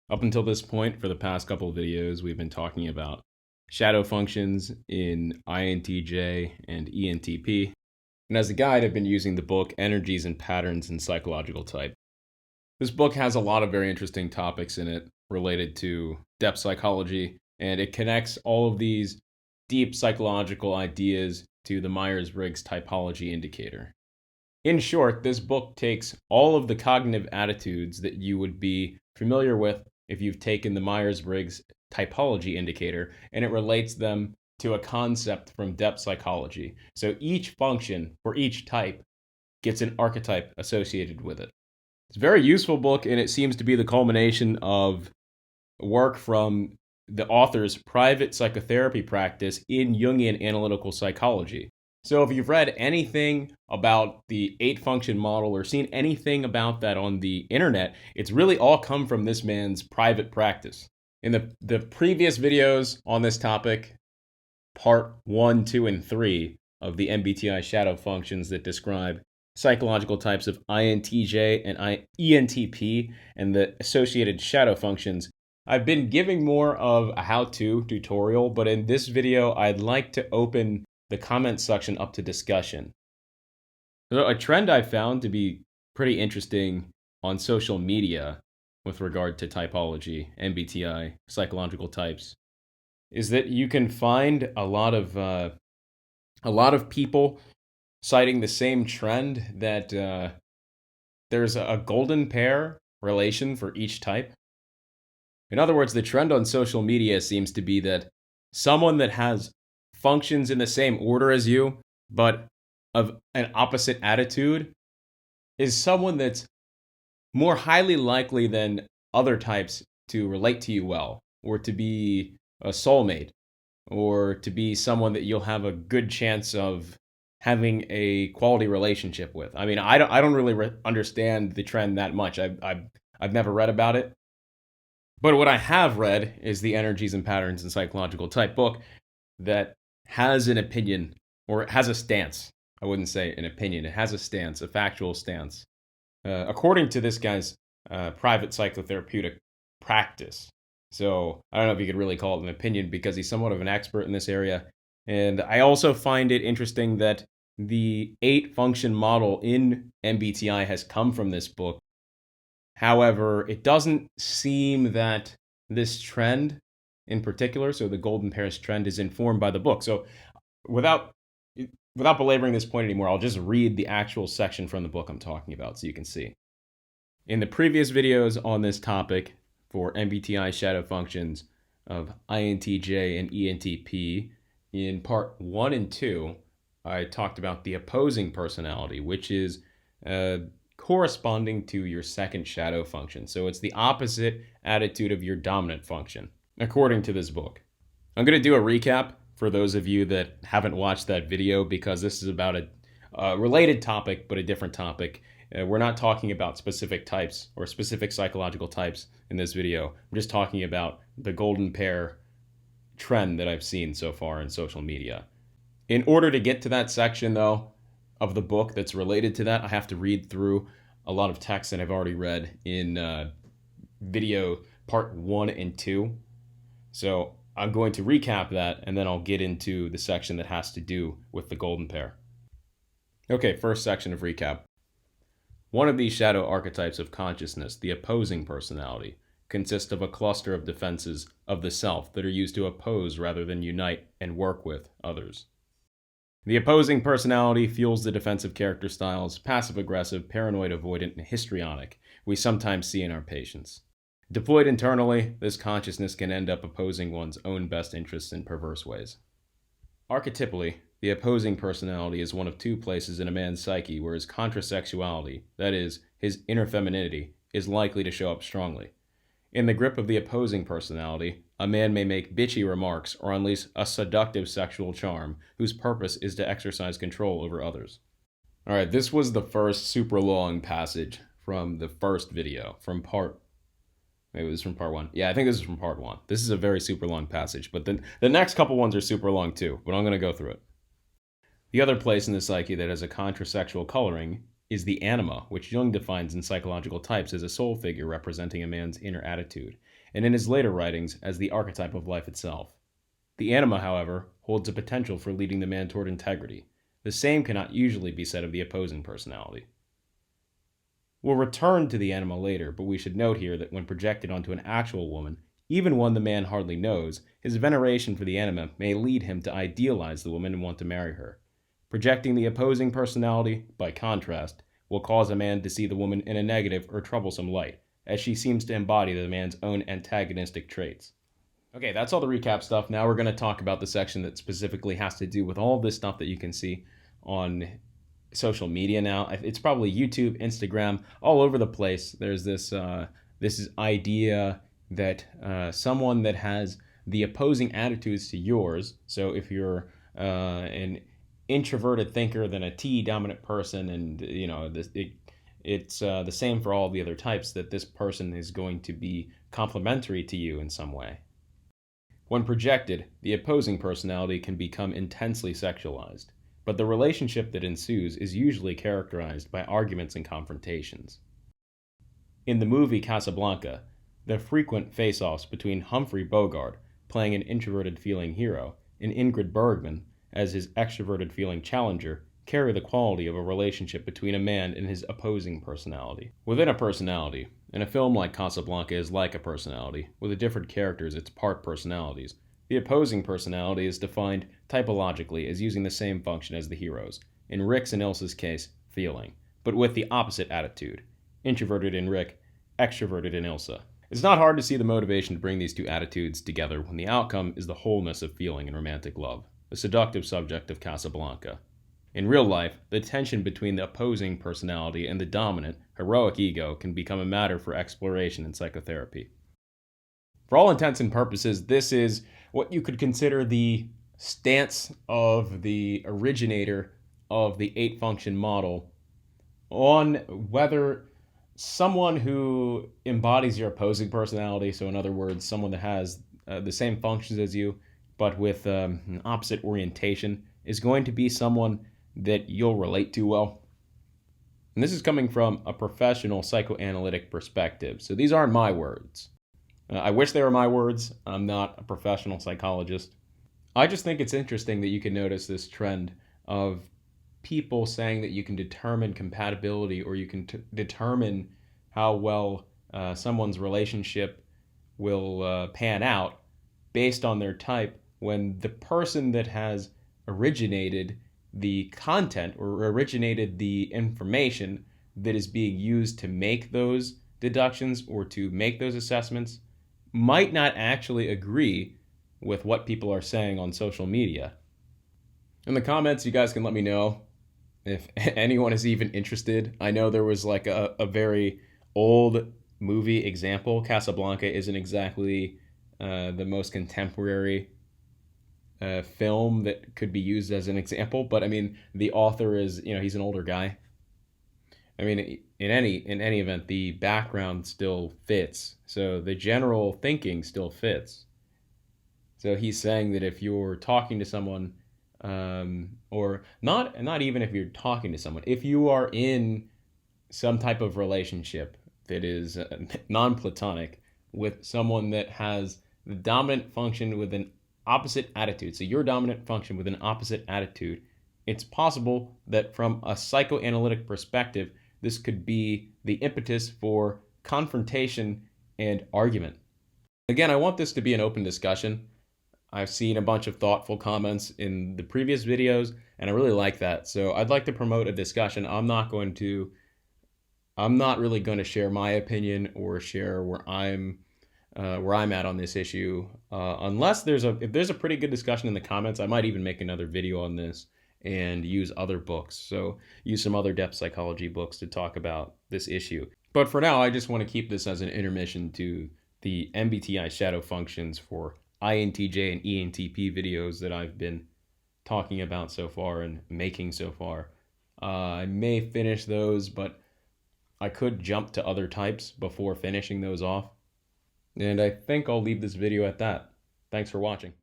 Up until this point, for the past couple of videos, we've been talking about shadow functions in INTJ and ENTP. And as a guide, I've been using the book Energies and Patterns in Psychological Type. This book has a lot of very interesting topics in it related to depth psychology, and it connects all of these deep psychological ideas to the Myers-Briggs typology indicator. In short, this book takes all of the cognitive attitudes that you would be familiar with if you've taken the Myers-Briggs typology indicator, and it relates them to a concept from depth psychology. So each function for each type gets an archetype associated with it. It's a very useful book, and it seems to be the culmination of work from the author's private psychotherapy practice in Jungian analytical psychology. So if you've read anything about the 8-function model or seen anything about that on the internet, it's really all come from this man's private practice. In the previous videos on this topic, part 1, 2, and 3 of the MBTI shadow functions that describe psychological types of INTJ and ENTP and the associated shadow functions, I've been giving more of a how-to tutorial, but in this video, I'd like to open the comment section up to discussion. So a trend I found to be pretty interesting on social media with regard to typology, MBTI, psychological types, is that you can find a lot of people citing the same trend that there's a golden pair relation for each type. In other words, the trend on social media seems to be that someone that has functions in the same order as you, but of an opposite attitude, is someone that's more highly likely than other types to relate to you well, or to be a soulmate, or to be someone that you'll have a good chance of having a quality relationship with. I mean, I don't really understand the trend that much. I've never read about it. But what I have read is the Energies and Patterns in Psychological Type book that has an opinion, or it has a stance. I wouldn't say an opinion. It has a stance, a factual stance. According to this guy's private psychotherapeutic practice. So I don't know if you could really call it an opinion because he's somewhat of an expert in this area. And I also find it interesting that the 8-function model in MBTI has come from this book. However, it doesn't seem that this trend in particular, so the golden pairs trend, is informed by the book. So without belaboring this point anymore, I'll just read the actual section from the book I'm talking about so you can see. In the previous videos on this topic for MBTI shadow functions of INTJ and ENTP, in part 1 and 2, I talked about the opposing personality, which is corresponding to your second shadow function. So it's the opposite attitude of your dominant function, according to this book. I'm going to do a recap for those of you that haven't watched that video because this is about a related topic, but a different topic. We're not talking about specific types or specific psychological types in this video. I'm just talking about the golden pair trend that I've seen so far in social media. In order to get to that section, though, of the book that's related to that, I have to read through a lot of text that I've already read in video part 1 and 2. So I'm going to recap that, and then I'll get into the section that has to do with the golden pair. Okay, first section of recap. One of these shadow archetypes of consciousness, the opposing personality, consists of a cluster of defenses of the self that are used to oppose rather than unite and work with others. The opposing personality fuels the defensive character styles, passive-aggressive, paranoid avoidant, and histrionic, we sometimes see in our patients. Deployed internally, this consciousness can end up opposing one's own best interests in perverse ways. Archetypally, the opposing personality is one of two places in a man's psyche where his contrasexuality, that is, his inner femininity, is likely to show up strongly. In the grip of the opposing personality, a man may make bitchy remarks or unleash a seductive sexual charm whose purpose is to exercise control over others. Alright, this was the first super long passage from the first video, maybe it was from part 1. Yeah, I think this is from part 1. This is a very super long passage, but then the next couple ones are super long too, but I'm going to go through it. The other place in the psyche that has a contrasexual coloring is the anima, which Jung defines in Psychological Types as a soul figure representing a man's inner attitude, and in his later writings as the archetype of life itself. The anima, however, holds a potential for leading the man toward integrity. The same cannot usually be said of the opposing personality. We'll return to the anima later, but we should note here that when projected onto an actual woman, even one the man hardly knows, his veneration for the anima may lead him to idealize the woman and want to marry her. Projecting the opposing personality, by contrast, will cause a man to see the woman in a negative or troublesome light, as she seems to embody the man's own antagonistic traits. Okay, that's all the recap stuff. Now we're going to talk about the section that specifically has to do with all this stuff that you can see on social media now. It's probably YouTube, Instagram, all over the place. There's this idea that someone that has the opposing attitudes to yours, so if you're an introverted thinker than a T dominant person, and it's the same for all the other types, that this person is going to be complementary to you in some way. When projected, the opposing personality can become intensely sexualized, but the relationship that ensues is usually characterized by arguments and confrontations. In the movie Casablanca, the frequent face-offs between Humphrey Bogart, playing an introverted feeling hero, and Ingrid Bergman, as his extroverted feeling challenger, carry the quality of a relationship between a man and his opposing personality. Within a personality, and a film like Casablanca is like a personality, with the different characters its part personalities, the opposing personality is defined typologically as using the same function as the heroes, in Rick's and Ilsa's case, feeling, but with the opposite attitude, introverted in Rick, extroverted in Ilsa. It's not hard to see the motivation to bring these two attitudes together when the outcome is the wholeness of feeling in romantic love, the seductive subject of Casablanca. In real life, the tension between the opposing personality and the dominant, heroic ego can become a matter for exploration in psychotherapy. For all intents and purposes, this is what you could consider the stance of the originator of the 8-function model on whether someone who embodies your opposing personality, so in other words, someone that has the same functions as you, but with an opposite orientation, is going to be someone that you'll relate to well. And this is coming from a professional psychoanalytic perspective, so these aren't my words. I wish they were my words. I'm not a professional psychologist. I just think it's interesting that you can notice this trend of people saying that you can determine compatibility, or you can determine how well someone's relationship will pan out based on their type, when the person that has originated the content or originated the information that is being used to make those deductions or to make those assessments might not actually agree with what people are saying on social media. In the comments, you guys can let me know if anyone is even interested. I know there was like a very old movie example. Casablanca isn't exactly the most contemporary film that could be used as an example, but I mean, the author is, he's an older guy. I mean, in any event, the background still fits, so the general thinking still fits. So he's saying that if you're talking to someone, or not even if you're talking to someone, if you are in some type of relationship that is non-platonic with someone that has the dominant function with an opposite attitude, so your dominant function with an opposite attitude, it's possible that from a psychoanalytic perspective, this could be the impetus for confrontation and argument. Again, I want this to be an open discussion. I've seen a bunch of thoughtful comments in the previous videos, and I really like that. So I'd like to promote a discussion. I'm not really going to share my opinion or share where I'm at on this issue, unless if there's a pretty good discussion in the comments. I might even make another video on this and use other books. So use some other depth psychology books to talk about this issue. But for now, I just want to keep this as an intermission to the MBTI shadow functions for INTJ and ENTP videos that I've been talking about so far and making so far. I may finish those, but I could jump to other types before finishing those off. And I think I'll leave this video at that. Thanks for watching.